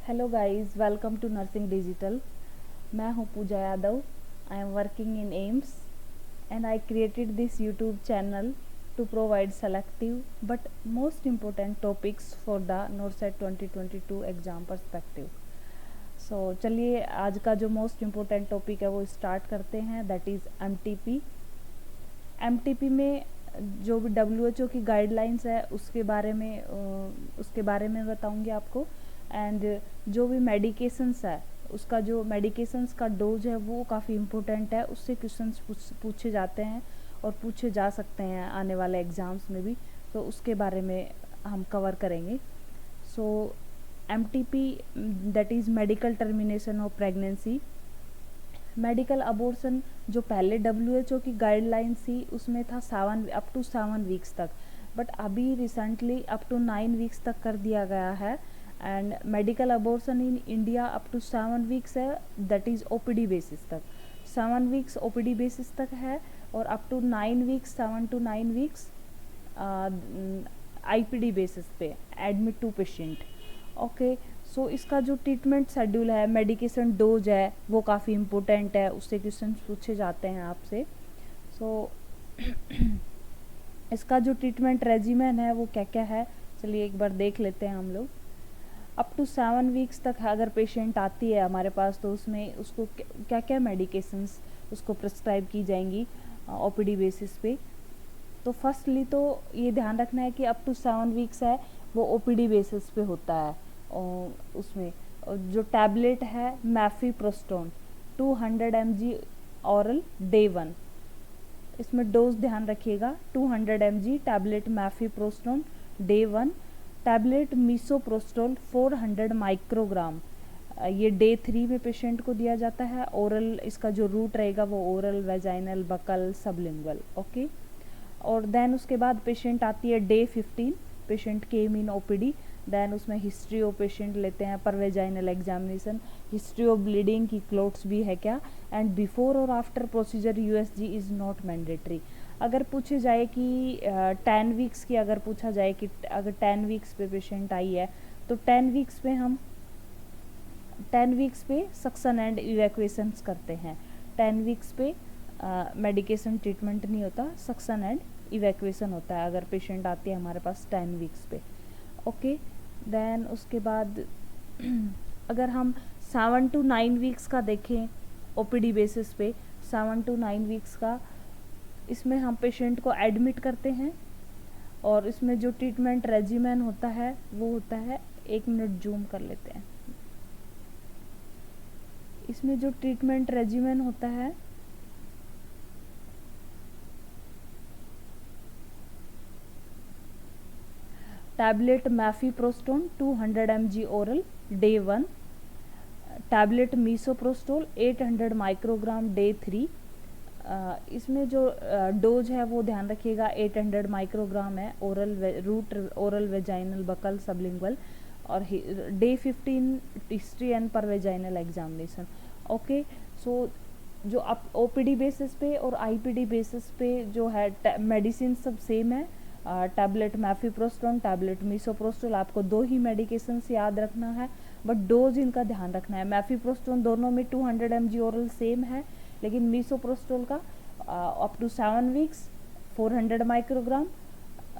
Hello guys, welcome to nursing digital. मैं हूं Pooja Yadav. I am working in AIIMS and I created this YouTube channel to provide selective but most important topics for the NORCET 2022 exam perspective. So चलिए आज का जो most important topic है वो start करते हैं, दैट इज़ एमटीपी। एमटीपी में जो भी WHO की गाइडलाइंस है उसके बारे में बताऊंगी आपको। एंड जो भी मेडिकेशंस है उसका जो मेडिकेशंस का डोज है वो काफ़ी इम्पोर्टेंट है, उससे क्वेश्चंस पूछे जाते हैं और पूछे जा सकते हैं आने वाले एग्ज़ाम्स में भी, तो उसके बारे में हम कवर करेंगे। So MTP that is medical termination of pregnancy. Medical abortion जो पहले WHO की गाइडलाइन थी उसमें था अप टू 7 वीक्स तक, बट अभी रिसेंटली अप टू 9 वीक्स तक कर दिया गया है। And medical abortion in India up to 7 weeks है, दैट इज़ OPD बेसिस तक। 7 वीक्स OPD बेसिस तक है और up to 9 weeks 7 to 9 weeks IPD basis पे, एडमिट टू पेशेंट। ओके, सो इसका जो ट्रीटमेंट शेड्यूल है, मेडिकेशन डोज है, वो काफ़ी इम्पोर्टेंट है, उससे क्वेश्चन पूछे जाते हैं आपसे। सो इसका जो ट्रीटमेंट रेजिमेन है वो क्या क्या है, चलिए एक बार देख लेते हैं हम लोग। अप टू 7 वीक्स तक अगर पेशेंट आती है हमारे पास तो उसमें उसको क्या क्या मेडिकेशंस उसको प्रिस्क्राइब की जाएंगी OPD बेसिस पे। तो फर्स्टली तो ये ध्यान रखना है कि अप टू 7 वीक्स है वो OPD बेसिस पे होता है। और उसमें जो टैबलेट है मैफीप्रोस्टोन 200 mg ऑरल डे 1, इसमें डोज ध्यान रखिएगा। 200 mg tablet mifepristone day 1। Tablet misoprostol 400 microgram, ये डे 3 में पेशेंट को दिया जाता है। ओरल इसका जो रूट रहेगा वो oral, vaginal, buccal, sublingual. Okay, और देन उसके बाद पेशेंट आती है day 15, patient came in OPD। Then उसमें हिस्ट्री ऑफ पेशेंट लेते हैं per vaginal examination, history of bleeding की क्लोट्स भी है क्या, एंड बिफोर और after procedure USG is not mandatory. अगर पूछे जाए कि 10 वीक्स की, अगर पूछा जाए कि अगर 10 वीक्स पे पेशेंट आई है तो 10 वीक्स पे सक्शन एंड इवैक्यूएशंस करते हैं। 10 वीक्स पे मेडिकेशन ट्रीटमेंट नहीं होता, सक्शन एंड इवैक्यूएशन होता है अगर पेशेंट आती है हमारे पास 10 वीक्स पे। ओके, देन उसके बाद अगर हम 7 to 9 वीक्स का देखें OPD बेसिस पे, 7 to 9 वीक्स का, इसमें हम पेशेंट को एडमिट करते हैं और इसमें जो ट्रीटमेंट रेजिमेन होता है वो होता है, 1 मिनट जूम कर लेते हैं। इसमें जो ट्रीटमेंट रेजिमेन होता है tablet mifepristone 200 mg oral day 1, tablet misoprostol 800 microgram day 3। इसमें जो डोज है वो ध्यान रखिएगा 800 माइक्रोग्राम है, oral route, oral, vaginal, buccal, sublingual. और day 15 history and per vaginal examination. Okay, so जो आप OPD बेसिस पे और IPD बेसिस पे जो है मेडिसिन सब सेम है। टैबलेट मैफीप्रोस्टोन, टैबलेट मीसोप्रोस्टोल, आपको 2 ही मेडिकेशंस याद रखना है, बट डोज इनका ध्यान रखना है। मैफीप्रोस्टोन दोनों में 200 mg ओरल सेम है, लेकिन मीसोप्रोस्टोल का up to 7 weeks 400 microgram,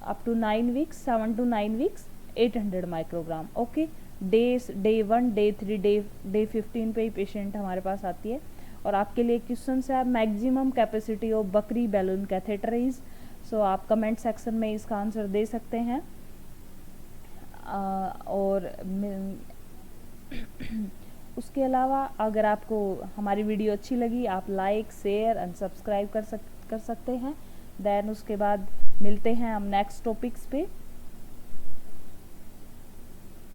up to 9 weeks 7 to 9 weeks 800 microgram. Okay, day 1, day 3, day 15 पे ही पेशेंट हमारे पास आती है। और आपके लिए क्वेश्चन है मैक्सिमम कैपेसिटी ऑफ बकरी बैलून कैथेटर इज। सो आप कमेंट सेक्शन में इसका आंसर दे सकते हैं। और उसके अलावा अगर आपको हमारी वीडियो अच्छी लगी आप लाइक, शेयर एंड सब्सक्राइब कर सकते हैं। देन उसके बाद मिलते हैं हम नेक्स्ट टॉपिक्स पे।